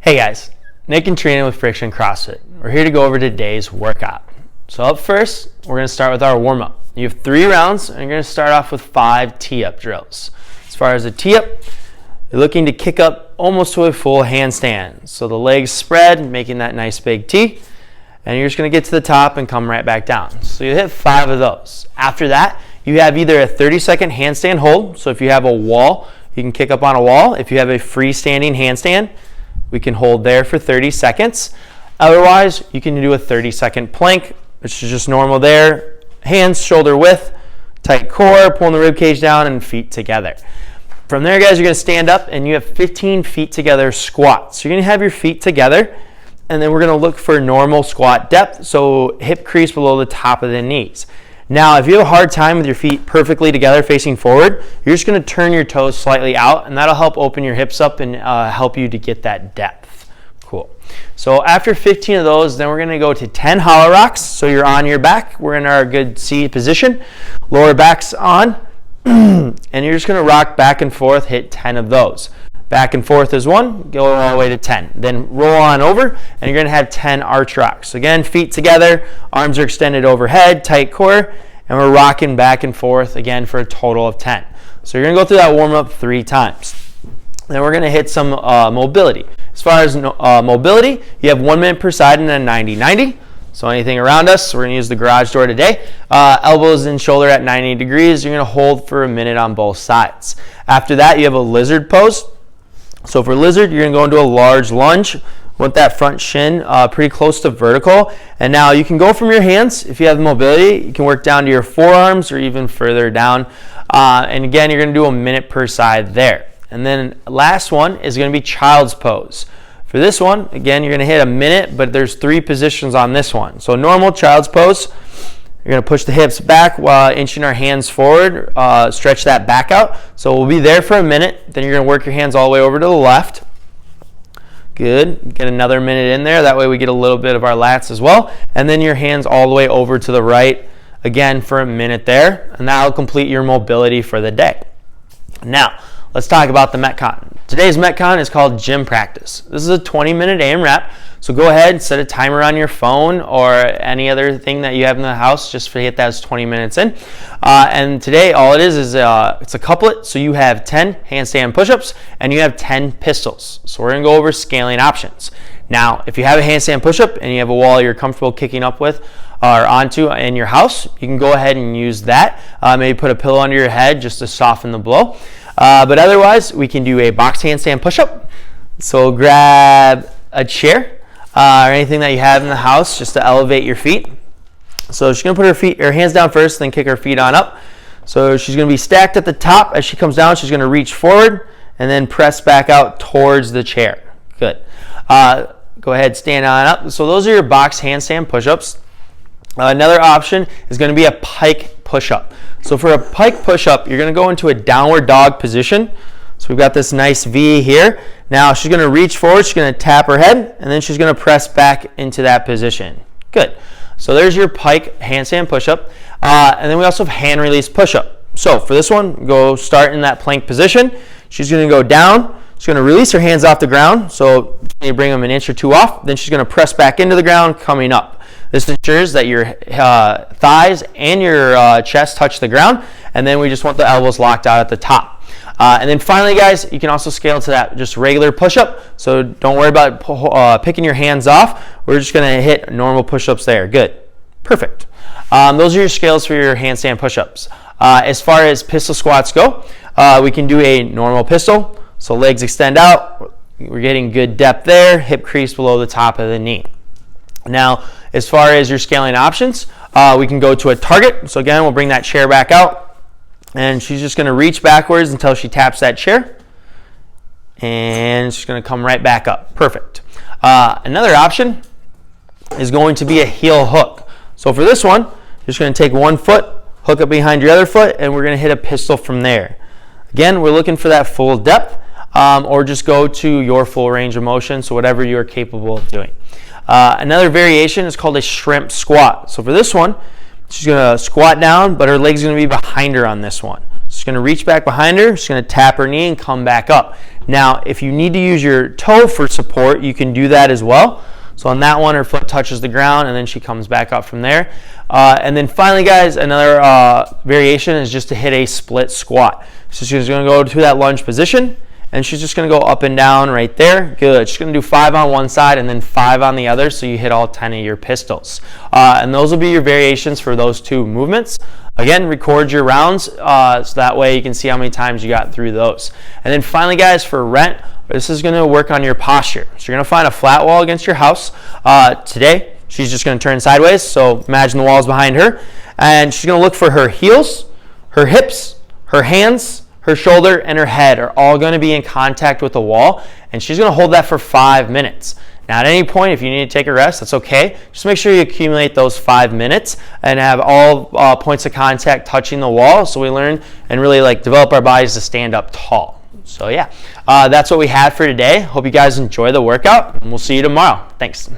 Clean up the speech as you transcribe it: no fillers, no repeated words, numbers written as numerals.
Hey guys, Nick and Trina with Friction CrossFit. We're here to go over today's workout. So up first, we're going to start with our warm-up. You have 3 rounds, and you're going to start off with 5 tee-up drills. As far as a tee-up, you're looking to kick up almost to a full handstand. So the legs spread, making that nice big T, and you're just going to get to the top and come right back down. So you hit 5 of those. After that, you have either a 30-second handstand hold. So if you have a wall, you can kick up on a wall. If you have a freestanding handstand, we can hold there for 30 seconds. Otherwise, you can do a 30-second plank, which is just normal there. Hands shoulder width, tight core, pulling the rib cage down, and feet together. From there, guys, you're going to stand up, and you have 15 feet together squats. So you're going to have your feet together, and then we're going to look for normal squat depth, so hip crease below the top of the knees. Now, if you have a hard time with your feet perfectly together facing forward, you're just going to turn your toes slightly out, and that'll help open your hips up and help you to get that depth. Cool. So after 15 of those, then we're going to go to 10 hollow rocks. So you're on your back. We're in our good C position. Lower back's on, and you're just going to rock back and forth, hit 10 of those. Back and forth is 1, go all the way to 10. Then roll on over, and you're going to have 10 arch rocks. Again, feet together, arms are extended overhead, tight core, and we're rocking back and forth again for a total of 10. So you're going to go through that warm-up 3 times. Then we're going to hit some mobility. As far as mobility, you have 1 minute per side and a 90-90. So anything around us, we're going to use the garage door today. Elbows and shoulder at 90 degrees. You're going to hold for a minute on both sides. After that, you have a lizard pose. So for lizard, you're going to go into a large lunge with that front shin pretty close to vertical. And now you can go from your hands. If you have the mobility, you can work down to your forearms or even further down. And again, you're going to do a minute per side there. And then last one is going to be child's pose. For this one, again, you're going to hit a minute, but there's 3 positions on this one. So normal child's pose. You're going to push the hips back while inching our hands forward, stretch that back out. So we'll be there for a minute. Then you're going to work your hands all the way over to the left. Good. Get another minute in there. That way we get a little bit of our lats as well. And then your hands all the way over to the right, again, for a minute there. And that'll complete your mobility for the day. Now, let's talk about the Metcon. Today's Metcon is called gym practice. This is a 20-minute AMRAP. So go ahead, set a timer on your phone or any other thing that you have in the house just to hit that 20 minutes in. And today, all it is it's a couplet. So you have 10 handstand push-ups and you have 10 pistols. So we're going to go over scaling options. Now, if you have a handstand push-up and you have a wall you're comfortable kicking up with or onto in your house, you can go ahead and use that. Maybe put a pillow under your head just to soften the blow. But otherwise, we can do a box handstand push-up. So grab a chair or anything that you have in the house just to elevate your feet. So she's going to put her hands down first, then kick her feet on up. So she's going to be stacked at the top. As she comes down, she's going to reach forward and then press back out towards the chair. Good. Go ahead, stand on up. So those are your box handstand push-ups. Another option is going to be a pike push-up. So for a pike push-up, you're going to go into a downward dog position. So we've got this nice V here. Now she's going to reach forward, she's going to tap her head, and then she's going to press back into that position. Good. So there's your pike handstand push-up. And then we also have hand release push-up. So for this one, go start in that plank position. She's going to go down. She's going to release her hands off the ground. So you bring them an inch or 2 off. Then she's going to press back into the ground, coming up. This ensures that your thighs and your chest touch the ground, and then we just want the elbows locked out at the top. And then finally, guys, you can also scale to that just regular push-up, so don't worry about picking your hands off. We're just going to hit normal push-ups there. Good. Perfect. Those are your scales for your handstand push-ups. As far as pistol squats go, we can do a normal pistol, so legs extend out. We're getting good depth there, hip crease below the top of the knee. Now, as far as your scaling options, we can go to a target. So again, we'll bring that chair back out. And she's just going to reach backwards until she taps that chair. And she's going to come right back up. Perfect. Another option is going to be a heel hook. So for this one, you're just going to take 1 foot, hook it behind your other foot, and we're going to hit a pistol from there. Again, we're looking for that full depth, or just go to your full range of motion, so whatever you're capable of doing. Another variation is called a shrimp squat. So for this one, she's going to squat down, but her leg's going to be behind her on this one. She's going to reach back behind her. She's going to tap her knee and come back up. Now, if you need to use your toe for support, you can do that as well. So on that one, her foot touches the ground, and then she comes back up from there. And then finally, guys, another variation is just to hit a split squat. So she's going to go to that lunge position, and she's just going to go up and down right there. Good. She's going to do 5 on one side and then 5 on the other, so you hit all 10 of your pistols. And those will be your variations for those 2 movements. Again, record your rounds so that way you can see how many times you got through those. And then finally, guys, for rent, this is going to work on your posture. So you're going to find a flat wall against your house. Today, she's just going to turn sideways, so imagine the wall's behind her. And she's going to look for her heels, her hips, her hands, her shoulder, and her head are all going to be in contact with the wall. And she's going to hold that for 5 minutes. Now, at any point, if you need to take a rest, that's okay. Just make sure you accumulate those 5 minutes and have all points of contact touching the wall, so we learn and really develop our bodies to stand up tall. So yeah, that's what we had for today. Hope you guys enjoy the workout, and we'll see you tomorrow. Thanks.